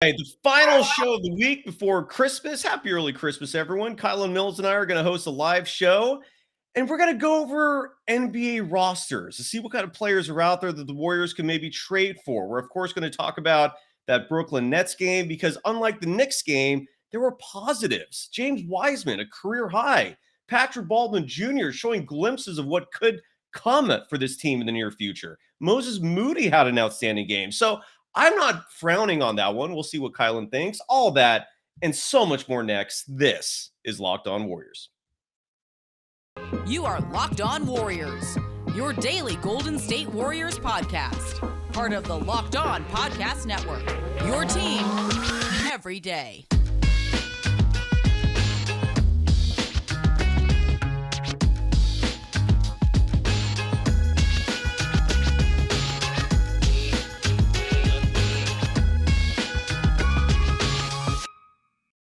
Hey, the final show of the week before Christmas. Happy early Christmas, everyone. Kylen Mills and I are going to host a live show, and we're going to go over NBA rosters to see what kind of players are out there that the Warriors can maybe trade for. We're, of course, going to talk about that Brooklyn Nets game because, unlike the Knicks game, there were positives. James Wiseman, a career high. Patrick Baldwin Jr. showing glimpses of what could come for this team in the near future. Moses Moody had an outstanding game. So, I'm not frowning on that one. We'll see what Kylen thinks. All that and so much more next. This is Locked On Warriors. You are Locked On Warriors, your daily Golden State Warriors podcast. Part of the Locked On Podcast Network, your team every day.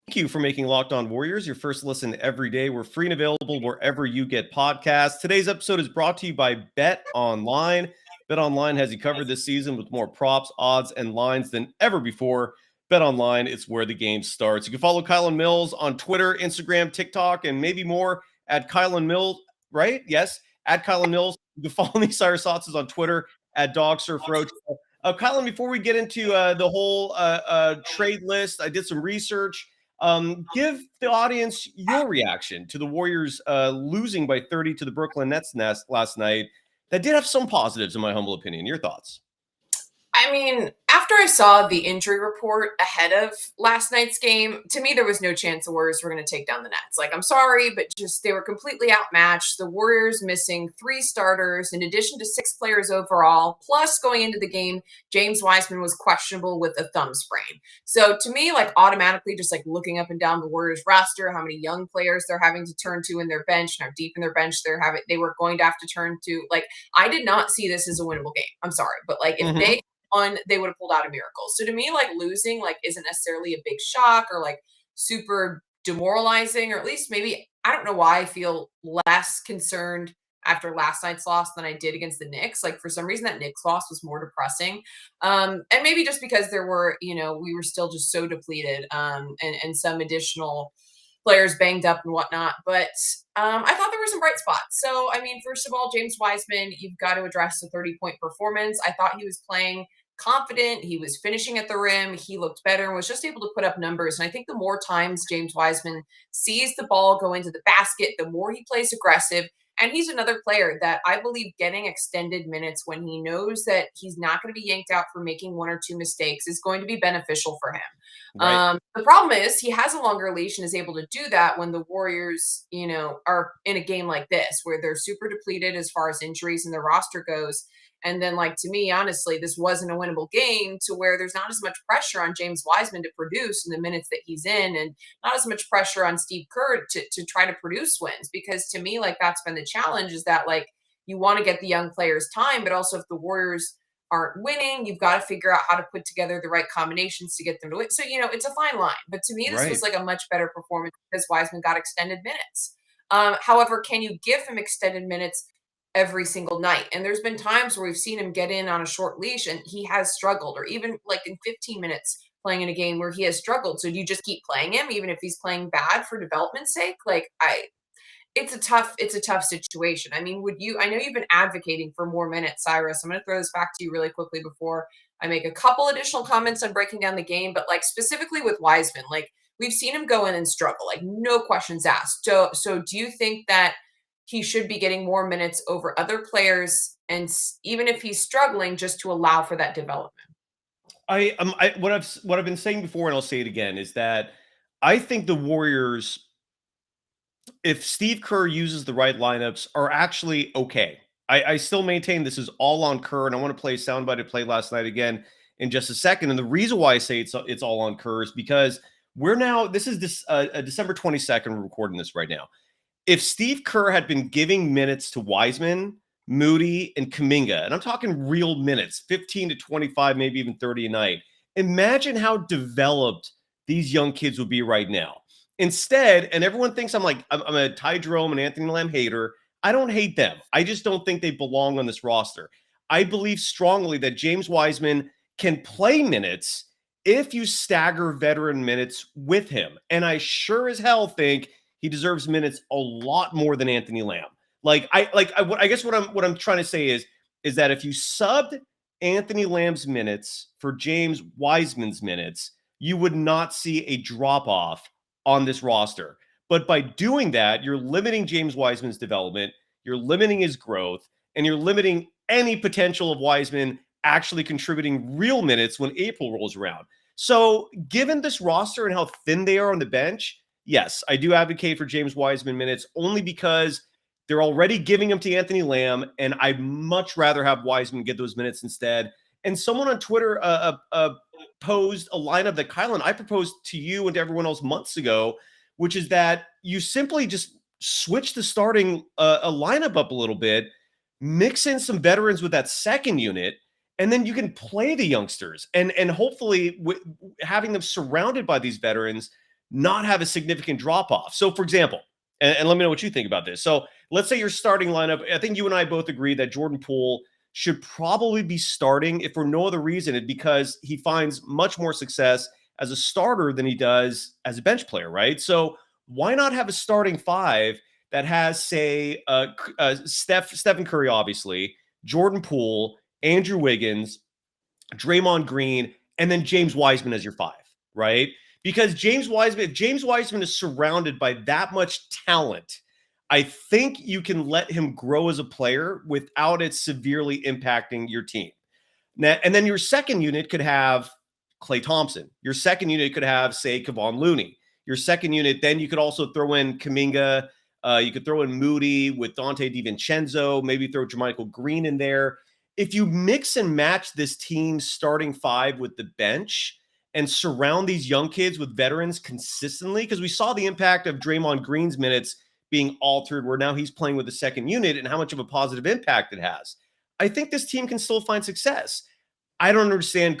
Thank you for making Locked On Warriors your first listen every day. We're free and available wherever you get podcasts. Today's episode is brought to you by BetOnline. BetOnline has you covered this season with more props, odds, and lines than ever before. BetOnline is where the game starts. You can follow Kylen Mills on Twitter, Instagram, TikTok, and maybe more at Kylen Mills, right? Yes, at Kylen Mills. You can follow me, Cyrus Saatsaz, on Twitter at DogSurfRoach. Kylen, before we get into the whole trade list, I did some research. Give the audience your reaction to the Warriors losing by 30 to the Brooklyn Nets last night. That did have some positives, in my humble opinion. Your thoughts? I mean, after I saw the injury report ahead of last night's game, to me, there was no chance the Warriors were going to take down the Nets. Like, I'm sorry, but just they were completely outmatched. The Warriors missing 3 starters in addition to 6 players overall. Plus, going into the game, James Wiseman was questionable with a thumb sprain. So to me, like automatically just like looking up and down the Warriors roster, how many young players they're having to turn to in their bench, and how deep in their bench they were going to have to turn to. Like, I did not see this as a winnable game. I'm sorry, but like if they they would have pulled out a miracle. So to me, like losing like isn't necessarily a big shock or like super demoralizing, or at least maybe I don't know why I feel less concerned after last night's loss than I did against the Knicks. Like for some reason that Knicks loss was more depressing. And maybe just because there were, we were still just so depleted and some additional players banged up and whatnot. But I thought there were some bright spots. So, I mean, first of all, James Wiseman, you've got to address the 30-point performance. I thought he was playing confident. He was finishing at the rim. He looked better and was just able to put up numbers. And I think the more times James Wiseman sees the ball go into the basket, the more he plays aggressive. And he's another player that I believe getting extended minutes when he knows that he's not going to be yanked out for making 1 or 2 mistakes is going to be beneficial for him. Right. The problem is he has a longer leash and is able to do that when the Warriors, are in a game like this where they're super depleted as far as injuries and their roster goes. And then, like, to me, honestly, this wasn't a winnable game to where there's not as much pressure on James Wiseman to produce in the minutes that he's in, and not as much pressure on Steve Kerr to try to produce wins. Because to me, like, that's been the challenge is that, like, you want to get the young players time, but also if the Warriors aren't winning, you've got to figure out how to put together the right combinations to get them to win. So, it's a fine line. But to me, this was like a much better performance because Wiseman got extended minutes. However, can you give him extended minutes every single night? And there's been times where we've seen him get in on a short leash and he has struggled, or even like in 15 minutes playing in a game where he has struggled. So do you just keep playing him even if he's playing bad for development's sake? It's a tough situation. I mean, I know you've been advocating for more minutes, Cyrus. I'm going to throw this back to you really quickly before I make a couple additional comments on breaking down the game, but like specifically with Wiseman, like we've seen him go in and struggle, like no questions asked. So do you think that he should be getting more minutes over other players, and even if he's struggling, just to allow for that development? What I've been saying before, and I'll say it again, is that I think the Warriors, if Steve Kerr uses the right lineups, are actually okay. I still maintain this is all on Kerr, and I want to play a soundbite I played last night again in just a second. And the reason why I say it's all on Kerr is because this is December 22nd. We're recording this right now. If Steve Kerr had been giving minutes to Wiseman, Moody, and Kuminga, and I'm talking real minutes, 15 to 25, maybe even 30 a night, imagine how developed these young kids would be right now. Instead, and everyone thinks I'm a Ty Jerome and Anthony Lamb hater. I don't hate them. I just don't think they belong on this roster. I believe strongly that James Wiseman can play minutes if you stagger veteran minutes with him. And I sure as hell think he deserves minutes a lot more than Anthony Lamb. I guess what I'm trying to say is that if you subbed Anthony Lamb's minutes for James Wiseman's minutes, you would not see a drop off on this roster. But by doing that, you're limiting James Wiseman's development, you're limiting his growth, and you're limiting any potential of Wiseman actually contributing real minutes when April rolls around. So, given this roster and how thin they are on the bench, yes, I do advocate for James Wiseman minutes only because they're already giving them to Anthony Lamb, and I'd much rather have Wiseman get those minutes instead. And someone on Twitter posed a lineup that Kylen, I proposed to you and to everyone else months ago, which is that you simply just switch the starting a lineup up a little bit, mix in some veterans with that second unit, and then you can play the youngsters and hopefully having them surrounded by these veterans not have a significant drop off. So, for example, and let me know what you think about this. So, let's say your starting lineup. I think you and I both agree that Jordan Poole should probably be starting, if for no other reason, it's because he finds much more success as a starter than he does as a bench player, right? So, why not have a starting five that has, say, Stephen Curry, obviously, Jordan Poole, Andrew Wiggins, Draymond Green, and then James Wiseman as your five, right? Because if James Wiseman is surrounded by that much talent, I think you can let him grow as a player without it severely impacting your team. Now, and then your second unit could have Klay Thompson. Your second unit could have, say, Kevon Looney. Your second unit, then you could also throw in Kuminga. You could throw in Moody with Dante DiVincenzo, maybe throw JaMychal Green in there. If you mix and match this team's starting five with the bench and surround these young kids with veterans consistently, because we saw the impact of Draymond Green's minutes being altered, where now he's playing with the second unit and how much of a positive impact it has. I think this team can still find success. I don't understand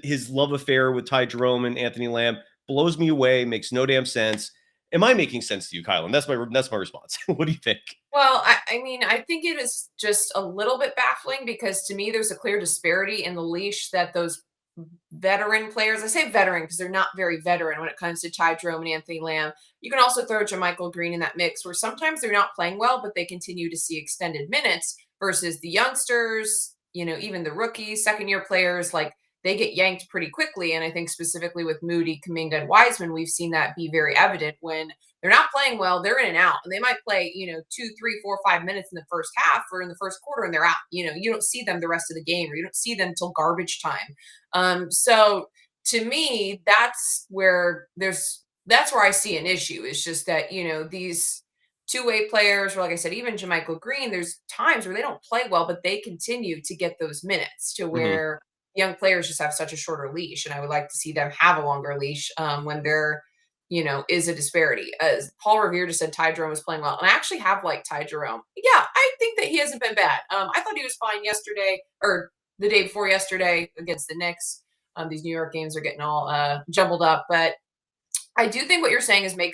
his love affair with Ty Jerome and Anthony Lamb. Blows me away, makes no damn sense. Am I making sense to you, Kylen? That's my response. What do you think? Well, I mean, I think it is just a little bit baffling because to me, there's a clear disparity in the leash that those veteran players, I say veteran because they're not very veteran when it comes to Ty Jerome and Anthony Lamb. You can also throw JaMychal Green in that mix where sometimes they're not playing well, but they continue to see extended minutes versus the youngsters, even the rookies, second year players, like they get yanked pretty quickly. And I think specifically with Moody, Kuminga, and Wiseman, we've seen that be very evident when they're not playing well, they're in and out. And they might play, 2, 3, 4, 5 minutes in the first half or in the first quarter and they're out. You don't see them the rest of the game or you don't see them till garbage time. So to me, that's where I see an issue. It's just that, these two-way players, or like I said, even JaMychal Green, there's times where they don't play well, but they continue to get those minutes to Mhm. where young players just have such a shorter leash. And I would like to see them have a longer leash when there, is a disparity. As Paul Revere just said, Ty Jerome is playing well. And I actually have liked Ty Jerome. Yeah, I think that he hasn't been bad. I thought he was fine yesterday or the day before yesterday against the Knicks. These New York games are getting all jumbled up, but I do think what you're saying is making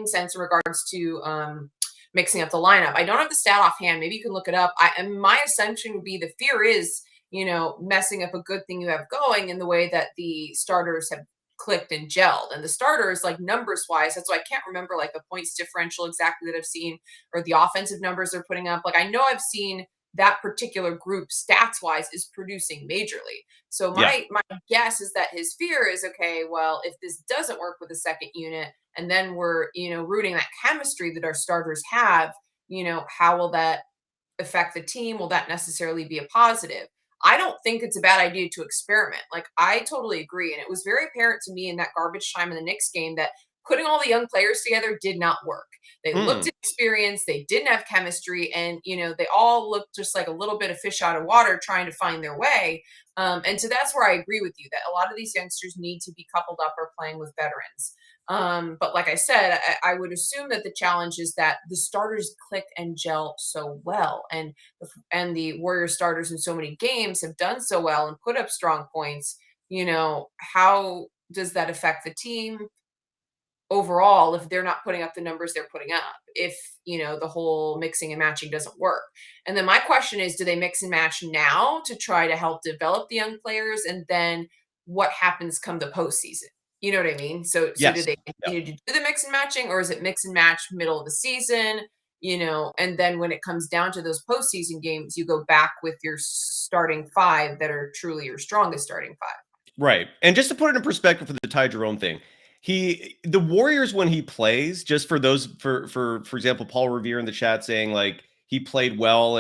sense in regards to mixing up the lineup. I don't have the stat offhand. Maybe you can look it up. And my assumption would be the fear is, messing up a good thing you have going in the way that the starters have clicked and gelled. And the starters, like numbers wise, that's why I can't remember like the points differential exactly that I've seen or the offensive numbers they're putting up. Like I know I've seen that particular group stats wise is producing majorly. So Yeah. my guess is that his fear is okay, well, if this doesn't work with the second unit and then we're, rooting that chemistry that our starters have, how will that affect the team? Will that necessarily be a positive? I don't think it's a bad idea to experiment. Like I totally agree. And it was very apparent to me in that garbage time in the Knicks game that putting all the young players together did not work. They looked Mm. inexperienced, they didn't have chemistry, and they all looked just like a little bit of fish out of water trying to find their way. And so that's where I agree with you that a lot of these youngsters need to be coupled up or playing with veterans. But like I said, I would assume that the challenge is that the starters click and gel so well, and the Warriors starters in so many games have done so well and put up strong points. How does that affect the team overall if they're not putting up the numbers they're putting up? If the whole mixing and matching doesn't work. And then my question is, do they mix and match now to try to help develop the young players and then what happens come the postseason. You know what I mean? So do Yes. they Yep. continue to do the mix and matching, or is it mix and match middle of the season? And then when it comes down to those postseason games, you go back with your starting five that are truly your strongest starting five. Right. And just to put it in perspective for the Ty Jerome thing, the Warriors when he plays, just for those for example, Paul Revere in the chat saying like he played well.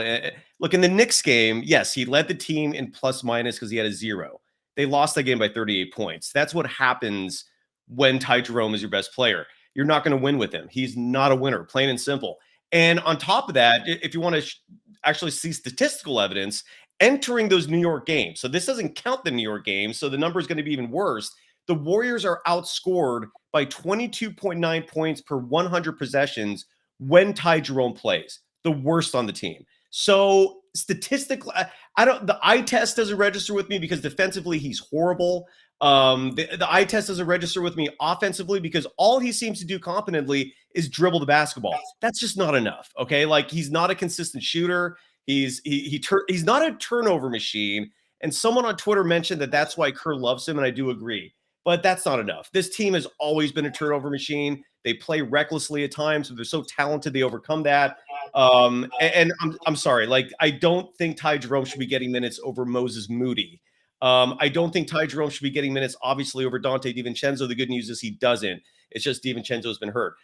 Look, in the Knicks game, yes, he led the team in plus minus because he had a 0. They lost that game by 38 points. That's what happens when Ty Jerome is your best player. You're not going to win with him. He's not a winner, plain and simple. And on top of that, if you want to actually see statistical evidence, entering those New York games. So this doesn't count the New York games. So the number is going to be even worse. The Warriors are outscored by 22.9 points per 100 possessions when Ty Jerome plays, the worst on the team. So statistically, I don't. The eye test doesn't register with me because defensively he's horrible. The eye test doesn't register with me offensively because all he seems to do competently is dribble the basketball. That's just not enough. Okay, like he's not a consistent shooter. He's not a turnover machine. And someone on Twitter mentioned that that's why Kerr loves him, and I do agree. But that's not enough. This team has always been a turnover machine. They play recklessly at times, but they're so talented they overcome that. And I'm sorry, like I don't think Ty Jerome should be getting minutes over Moses Moody. I don't think Ty Jerome should be getting minutes, obviously, over Dante DiVincenzo. The good news is he doesn't. It's just DiVincenzo's been hurt.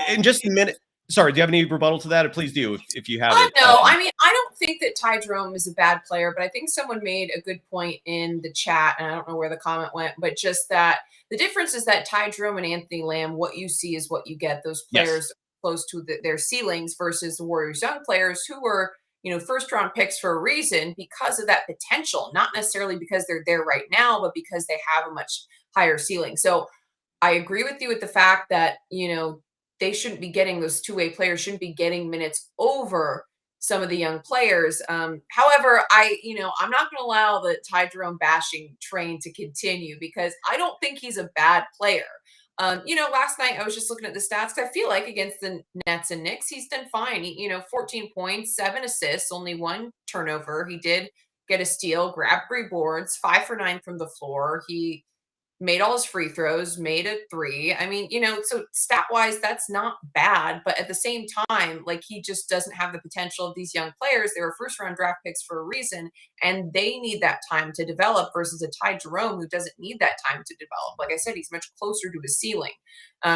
In just a minute. Sorry, do you have any rebuttal to that? Please do if you have it. No, I mean, I don't think that Ty Jerome is a bad player, but I think someone made a good point in the chat, and I don't know where the comment went, but just that the difference is that Ty Jerome and Anthony Lamb, what you see is what you get. Those players close to their ceilings versus the Warriors young players who were, first round picks for a reason because of that potential, not necessarily because they're there right now, but because they have a much higher ceiling. So I agree with you with the fact that, they shouldn't be getting those two-way players, shouldn't be getting minutes over some of the young players. However, I'm not going to allow the Ty Jerome bashing train to continue because I don't think he's a bad player. Last night I was just looking at the stats. I feel like against the Nets and Knicks, he's done fine. 14 points, 7 assists, only 1 turnover. He did get a steal, grabbed 3 boards, 5 for 9 from the floor. He made all his free throws, made a 3. I mean, so stat wise, that's not bad. But at the same time, like he just doesn't have the potential of these young players. They were first round draft picks for a reason, and they need that time to develop versus a Ty Jerome who doesn't need that time to develop. Like I said, he's much closer to his ceiling.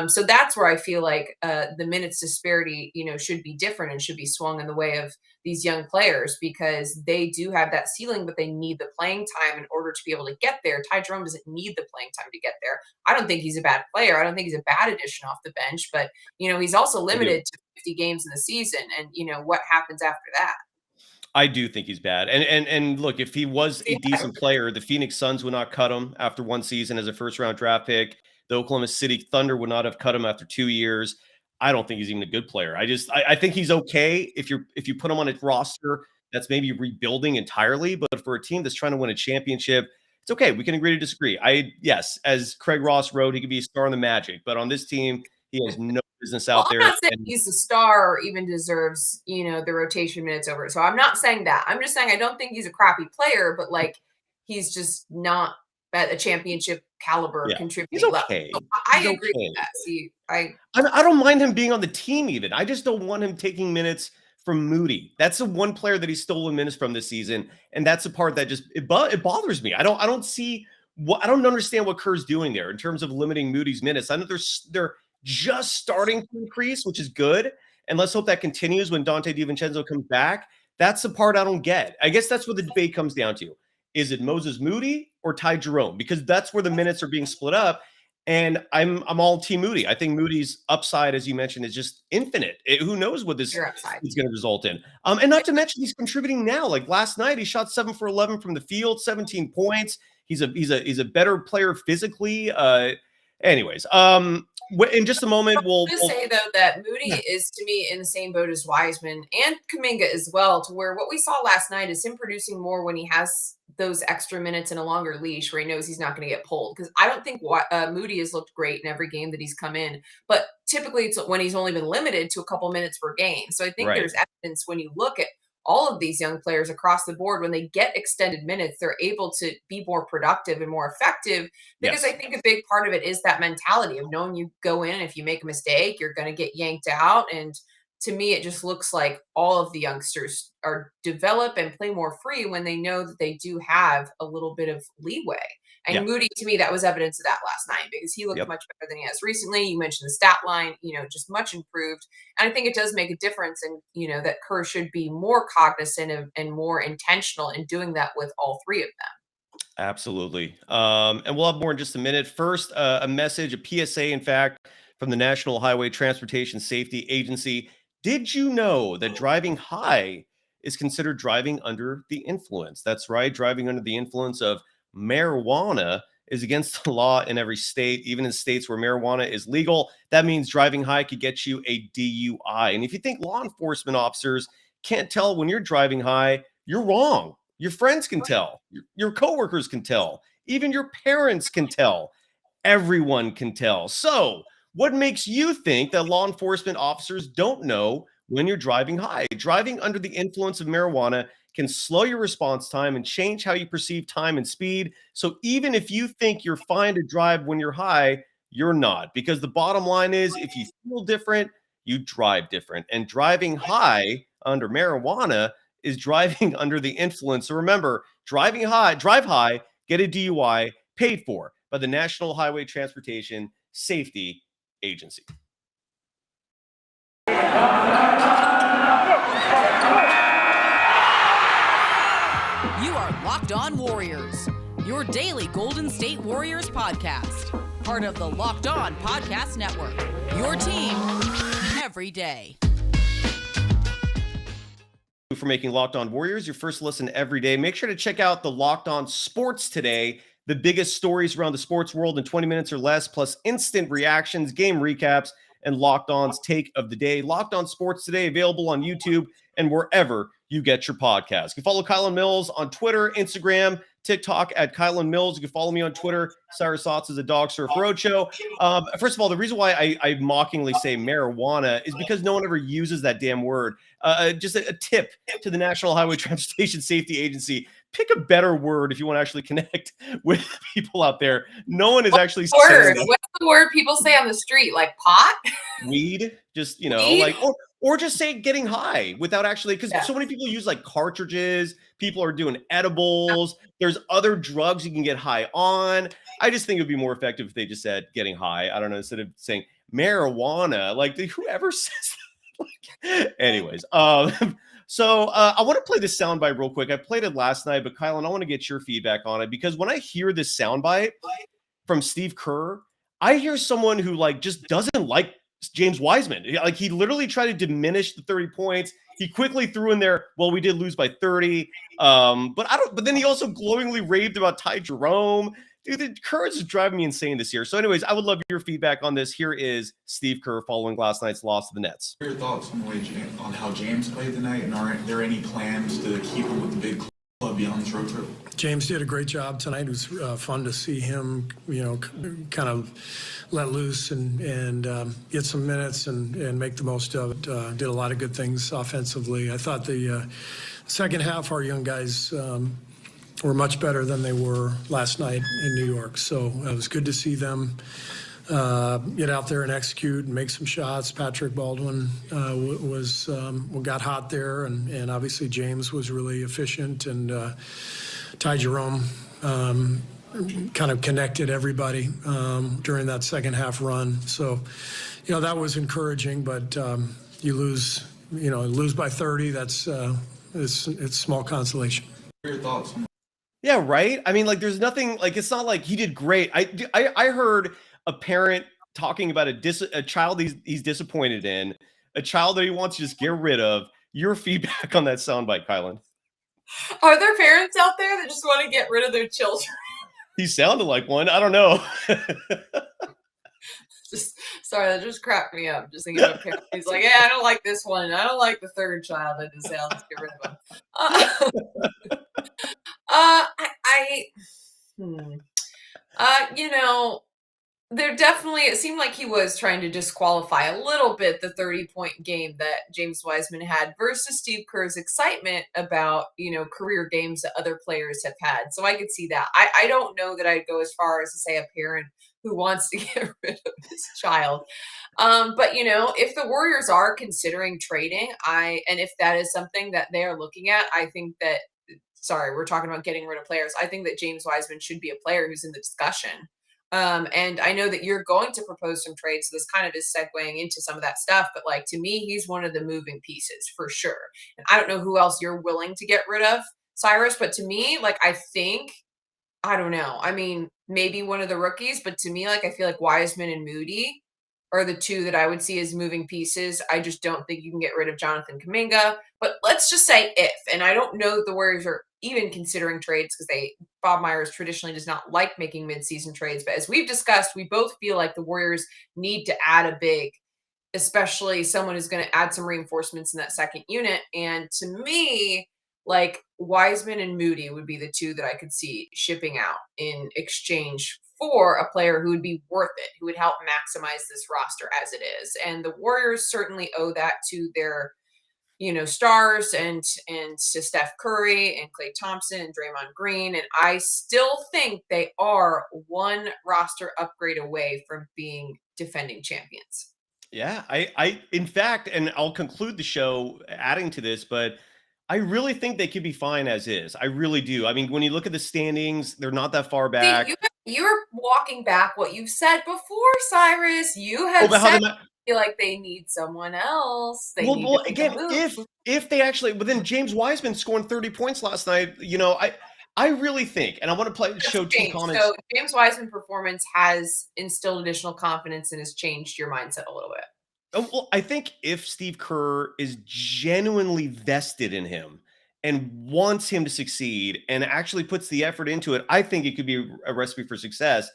So that's where I feel like the minutes disparity, should be different and should be swung in the way of these young players because they do have that ceiling, but they need the playing time in order to be able to get there. Ty Jerome doesn't need the playing time to get there. I don't think he's a bad player. I don't think he's a bad addition off the bench, but he's also limited to 50 games in the season, and what happens after that. I do think he's bad. And look, if he was a decent player, the Phoenix Suns would not cut him after 1 season as a first round draft pick. The Oklahoma City Thunder would not have cut him after 2 years. I don't think he's even a good player. I think he's okay if you put him on a roster that's maybe rebuilding entirely, but for a team that's trying to win a championship, it's okay. We can agree to disagree. Yes, as Craig Ross wrote, he could be a star in the Magic, but on this team, he has no business out there. I'm not saying he's a star or even deserves, the rotation minutes over. So I'm not saying that. I'm just saying I don't think he's a crappy player, but like he's just not at a championship caliber contributing level. So I agree with that. See, I don't mind him being on the team even. I just don't want him taking minutes from Moody. That's the one player that he's stolen minutes from this season, and that's the part that just it bothers me. I don't understand what Kerr's doing there in terms of limiting Moody's minutes. I know they're just starting to increase, which is good. And let's hope that continues when Dante DiVincenzo comes back. That's the part I don't get. I guess that's what the debate comes down to. Is it Moses Moody or Ty Jerome? Because that's where the minutes are being split up. And I'm all team Moody. I think Moody's upside, as you mentioned, is just infinite. Who knows what this is going to result in? And not to mention he's contributing now. Like last night, he shot 7 for 11 from the field, 17 points. He's a better player physically. Anyways, in just a moment, we'll say though that Moody is to me in the same boat as Wiseman and Kuminga as well, to where what we saw last night is him producing more when he has those extra minutes and a longer leash where he knows he's not going to get pulled. Because I don't think Moody has looked great in every game that he's come in, but typically it's when he's only been limited to a couple minutes per game. So I think there's evidence when you look at all of these young players across the board, when they get extended minutes, they're able to be more productive and more effective, because Yes. I think a big part of it is that mentality of knowing you go in, and if you make a mistake, you're going to get yanked out. And to me, it just looks like all of the youngsters are develop and play more free when they know that they do have a little bit of leeway. And Yeah. Moody, to me, that was evidence of that last night, because he looked Yep. much better than he has recently. You mentioned the stat line, just much improved. And I think it does make a difference. And, that Kerr should be more cognizant of, and more intentional in doing that with all three of them. Absolutely. And we'll have more in just a minute. First, a message, a PSA, in fact, from the National Highway Transportation Safety Agency. Did you know that driving high is considered driving under the influence? That's right. Driving under the influence of marijuana is against the law in every state, even in states where marijuana is legal. That means driving high could get you a DUI. And if you think law enforcement officers can't tell when you're driving high, you're wrong. Your friends can tell, your coworkers can tell, even your parents can tell. Everyone can tell. So, what makes you think that law enforcement officers don't know when you're driving high? Driving under the influence of marijuana can slow your response time and change how you perceive time and speed. So, even if you think you're fine to drive when you're high, you're not. Because the bottom line is, if you feel different, you drive different. And driving high under marijuana is driving under the influence. So remember, drive high, get a DUI, paid for by the National Highway Transportation Safety Agency. You are Locked On Warriors, your daily Golden State Warriors podcast. Part of the Locked On Podcast Network, your team every day. For making Locked On Warriors your first listen every day. Make sure to check out the Locked On Sports Today, the biggest stories around the sports world in 20 minutes or less, plus instant reactions, game recaps, and Locked On's take of the day. Locked On Sports Today, available on YouTube and wherever you get your podcast. You can follow Kylen Mills on Twitter, Instagram, TikTok at Kylen Mills. You can follow me on Twitter, Cyrus Saatsaz at Dog Surf Roadshow. First of all, the reason why I mockingly say marijuana is because no one ever uses that damn word. Just a tip to the National Highway Transportation Safety Agency. Pick a better word if you want to actually connect with people out there. No one is actually saying that. What's the word people say on the street? Like pot? Weed, just Weed? like or just say getting high without actually, because Yes. so many people use like cartridges. People are doing edibles. There's other drugs you can get high on. I just think it would be more effective if they just said getting high. I don't know, instead of saying marijuana. Like, whoever says that? Anyways, so I want to play this soundbite real quick. I played it last night, but Kylen, I want to get your feedback on it, because when I hear this soundbite from Steve Kerr, I hear someone who like just doesn't like James Wiseman. Like, he literally tried to diminish the 30 points. He quickly threw in there, well, we did lose by 30. But then he also glowingly raved about Ty Jerome. Dude, the Kerr is driving me insane this year. So anyways, I would love your feedback on this. Here is Steve Kerr following last night's loss to the Nets. What are your thoughts on how James played tonight, and are there any plans to keep him with the big club beyond this road trip? James did a great job tonight. It was fun to see him, kind of let loose and get some minutes and make the most of it. Did a lot of good things offensively. I thought the second half, our young guys were much better than they were last night in New York. So it was good to see them get out there and execute and make some shots. Patrick Baldwin got hot there, and obviously James was really efficient, and Ty Jerome kind of connected everybody during that second half run. So, that was encouraging, but you lose by 30. That's it's small consolation. What are your thoughts? Yeah, right. I mean, like, there's nothing, like, it's not like he did great. I heard a parent talking about a child he's disappointed in, a child that he wants to just get rid of. Your feedback on that soundbite, Kylen? Are there parents out there that just want to get rid of their children? He sounded like one. I don't know. Sorry, that just cracked me up. Just thinking about parents. He's like, yeah, I don't like this one. I don't like the third child. I just say, I'll just get rid of him. There definitely, it seemed like he was trying to disqualify a little bit the 30-point game that James Wiseman had versus Steve Kerr's excitement about, career games that other players have had. So I could see that. I don't know that I'd go as far as to say a parent who wants to get rid of his child. But if the Warriors are considering trading, and if that is something that they are looking at, I think that, sorry, we're talking about getting rid of players. I think that James Wiseman should be a player who's in the discussion. And I know that you're going to propose some trades, so this kind of is segueing into some of that stuff. But like, to me, he's one of the moving pieces for sure. And I don't know who else you're willing to get rid of, Cyrus, but to me, like, I don't know. I mean, maybe one of the rookies, but to me, like, I feel like Wiseman and Moody are the two that I would see as moving pieces. I just don't think you can get rid of Jonathan Kuminga. But let's just say if, and I don't know that the Warriors are even considering trades because Bob Myers traditionally does not like making midseason trades. But as we've discussed, we both feel like the Warriors need to add a big, especially someone who's going to add some reinforcements in that second unit. And to me, like, Wiseman and Moody would be the two that I could see shipping out in exchange for a player who would be worth it, who would help maximize this roster as it is. And the Warriors certainly owe that to their, stars and to Steph Curry and Klay Thompson and Draymond Green. And I still think they are one roster upgrade away from being defending champions. Yeah, I in fact, and I'll conclude the show adding to this, but I really think they could be fine as is. I really do. I mean, when you look at the standings, they're not that far back. See, you're walking back what you've said before, Cyrus. You have said feel like they need someone else. They need to again, if they actually, but then James Wiseman scoring 30 points last night, I really think, and I want to show two comments. So James Wiseman performance has instilled additional confidence and has changed your mindset a little bit. Oh, well, I think if Steve Kerr is genuinely vested in him and wants him to succeed and actually puts the effort into it, I think it could be a recipe for success.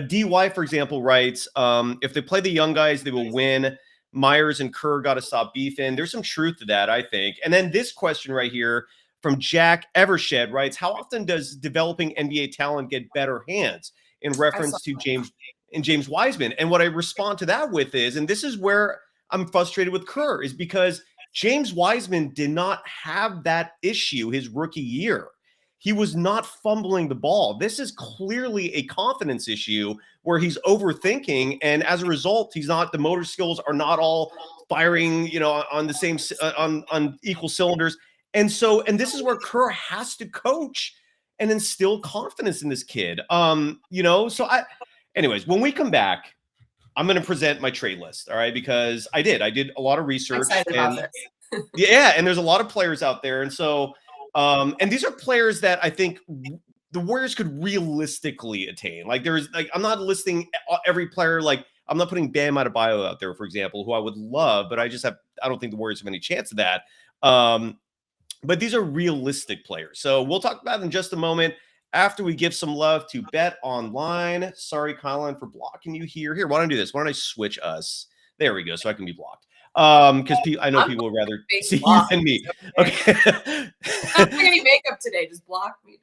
DY, for example, writes, if they play the young guys, they will win. Myers and Kerr got to stop beefing. There's some truth to that, I think. And then this question right here from Jack Evershed writes, how often does developing NBA talent get better hands, in reference to James Wiseman? And what I respond to that with is, and this is where I'm frustrated with Kerr, is because James Wiseman did not have that issue his rookie year. He was not fumbling the ball. This is clearly a confidence issue where he's overthinking, and as a result, the motor skills are not all firing, on the same on equal cylinders. And this is where Kerr has to coach and instill confidence in this kid. Anyways, when we come back, I'm going to present my trade list. All right. Because I did a lot of research. And there's a lot of players out there. And so, and these are players that I think the Warriors could realistically attain. I'm not listing every player. Like, I'm not putting Bam Adebayo out there, for example, who I would love, but I don't think the Warriors have any chance of that. But these are realistic players. So we'll talk about it in just a moment after we give some love to BetOnline. Sorry, Kylen, for blocking you here. Here, why don't I do this? Why don't I switch us? There we go, so I can be blocked. Because I know people would rather see you than me. Okay. Not doing any makeup today. Just block me.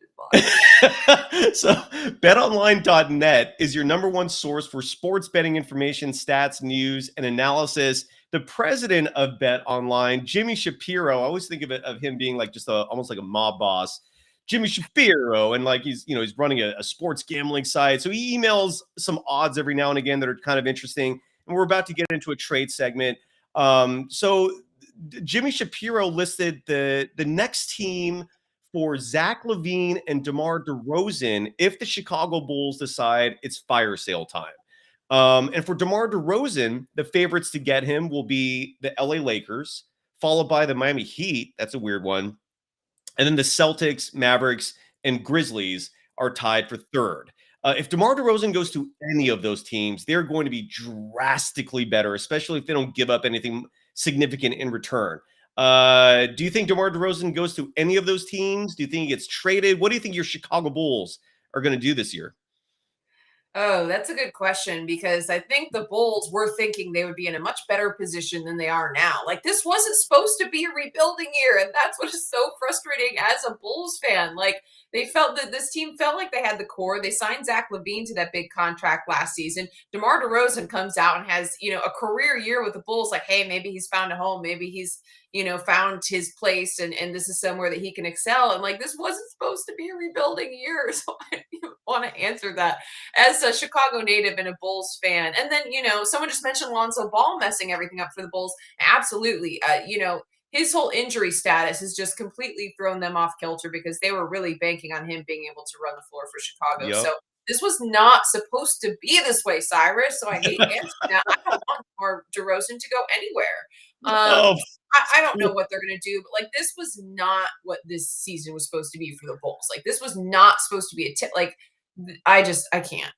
So BetOnline.net is your number one source for sports betting information, stats, news, and analysis. The president of BetOnline, Jimmy Shapiro, I always think of him being like just almost like a mob boss. Jimmy Shapiro, and like he's running a sports gambling site. So he emails some odds every now and again that are kind of interesting. And we're about to get into a trade segment. So Jimmy Shapiro listed the next team for Zach LaVine and DeMar DeRozan if the Chicago Bulls decide it's fire sale time. And for DeMar DeRozan, the favorites to get him will be the LA Lakers, followed by the Miami Heat. That's a weird one. And then the Celtics, Mavericks, and Grizzlies are tied for third. If DeMar DeRozan goes to any of those teams, they're going to be drastically better, especially if they don't give up anything significant in return. Do you think DeMar DeRozan goes to any of those teams? Do you think he gets traded? What do you think your Chicago Bulls are going to do this year? Oh, that's a good question because I think the Bulls were thinking they would be in a much better position than they are now. Like, this wasn't supposed to be a rebuilding year, and that's what is so frustrating as a Bulls fan. Like, they felt that this team felt like they had the core. They signed Zach LaVine to that big contract last season. DeMar DeRozan comes out and has, a career year with the Bulls. Like, hey, maybe he's found a home. Maybe he's, found his place and this is somewhere that he can excel. And like, this wasn't supposed to be a rebuilding year. So I don't even want to answer that as a Chicago native and a Bulls fan. And then, someone just mentioned Lonzo Ball messing everything up for the Bulls. Absolutely. His whole injury status has just completely thrown them off kilter because they were really banking on him being able to run the floor for Chicago. Yep. So this was not supposed to be this way, Cyrus. So I hate answering that. I don't want more DeRozan to go anywhere. Oh, I don't know what they're going to do, but like, this was not what this season was supposed to be for the Bulls. Like, this was not supposed to be a tip. Like, I can't.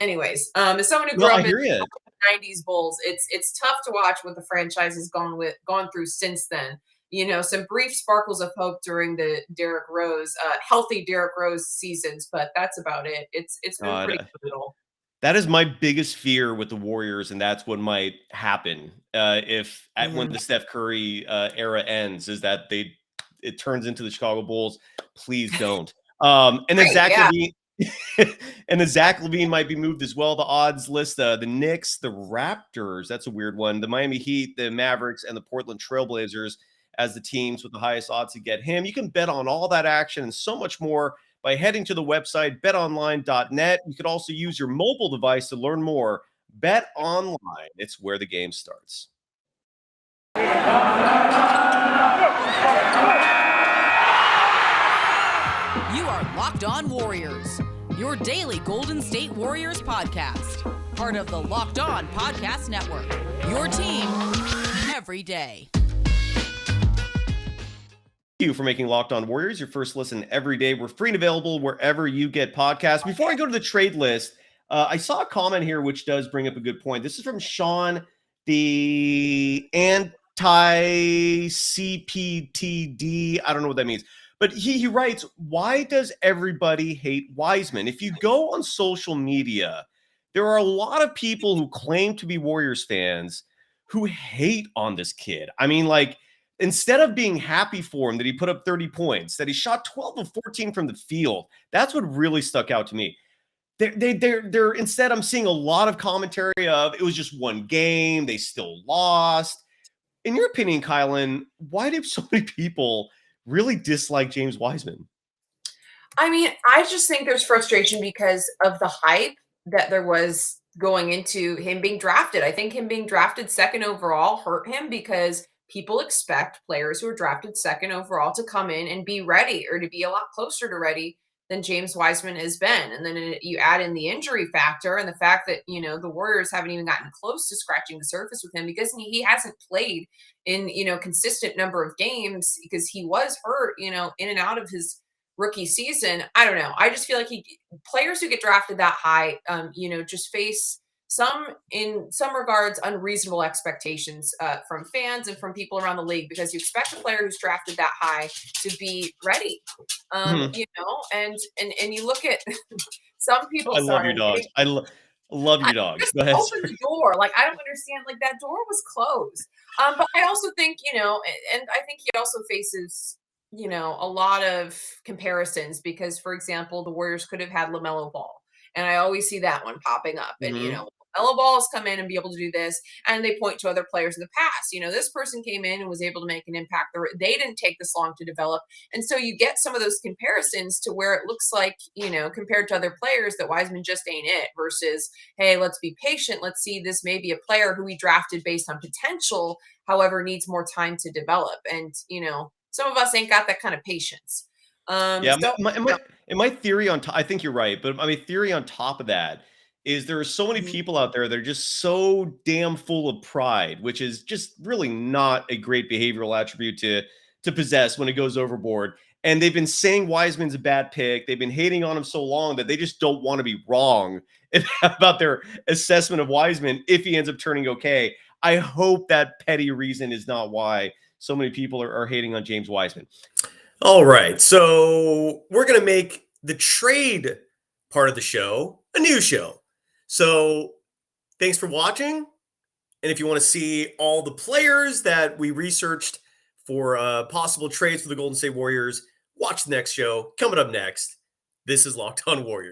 Anyways, as someone who grew no, I up in hear you. the 90s Bulls, it's tough to watch what the franchise has gone through since then. Some brief sparkles of hope during the healthy Derrick Rose seasons, but that's about it. It's been pretty brutal. That is my biggest fear with the Warriors, and that's what might happen when the Steph Curry era ends, is that it turns into the Chicago Bulls. Please don't. And then Right, Zach yeah. LaVine, and then Zach LaVine might be moved as well. The odds list: the Knicks, the Raptors. That's a weird one. The Miami Heat, the Mavericks, and the Portland Trailblazers as the teams with the highest odds to get him. You can bet on all that action and so much more by heading to the website betonline.net. You could also use your mobile device to learn more. BetOnline, it's where the game starts. You are Locked On Warriors, your daily Golden State Warriors podcast. Part of the Locked On Podcast Network, your team every day. Thank you for making Locked On Warriors your first listen every day. We're free and available wherever you get podcasts. Before I go to the trade list, I saw a comment here which does bring up a good point. This is from Sean, the anti-CPTD. I don't know what that means. But he writes, why does everybody hate Wiseman? If you go on social media, there are a lot of people who claim to be Warriors fans who hate on this kid. I mean, like, instead of being happy for him that he put up 30 points, that he shot 12 of 14 from the field, that's what really stuck out to me. They're instead, I'm seeing a lot of commentary of it was just one game, they still lost. In your opinion, Kylen, why do so many people really dislike James Wiseman? I mean, I just think there's frustration because of the hype that there was going into him being drafted. I think him being drafted second overall hurt him because people expect players who are drafted second overall to come in and be ready, or to be a lot closer to ready than James Wiseman has been. And then you add in the injury factor and the fact that, the Warriors haven't even gotten close to scratching the surface with him because he hasn't played in, consistent number of games because he was hurt, in and out of his rookie season. I don't know. I just feel like players who get drafted that high, just face in some regards, unreasonable expectations from fans and from people around the league, because you expect a player who's drafted that high to be ready. And you look at some people. I love your dogs. I love your dogs. Just Go ahead. open the door. Like, I don't understand. Like, that door was closed. But I also think, and I think he also faces, a lot of comparisons because, for example, the Warriors could have had LaMelo Ball. And I always see that one popping up. And, LaMelo Ball has come in and be able to do this. And they point to other players in the past. This person came in and was able to make an impact. They didn't take this long to develop. And so you get some of those comparisons to where it looks like, compared to other players, that Wiseman just ain't it, versus, hey, let's be patient. Let's see, this may be a player who we drafted based on potential, however, needs more time to develop. And, some of us ain't got that kind of patience. My theory on top, I think you're right, but my theory on top of that is there are so many people out there that are just so damn full of pride, which is just really not a great behavioral attribute to possess when it goes overboard. And they've been saying Wiseman's a bad pick. They've been hating on him so long that they just don't want to be wrong about their assessment of Wiseman if he ends up turning okay. I hope that petty reason is not why so many people are hating on James Wiseman. All right, so we're going to make the trade part of the show a new show. So thanks for watching. And if you want to see all the players that we researched for possible trades for the Golden State Warriors, watch the next show. Coming up next, this is Locked On Warriors.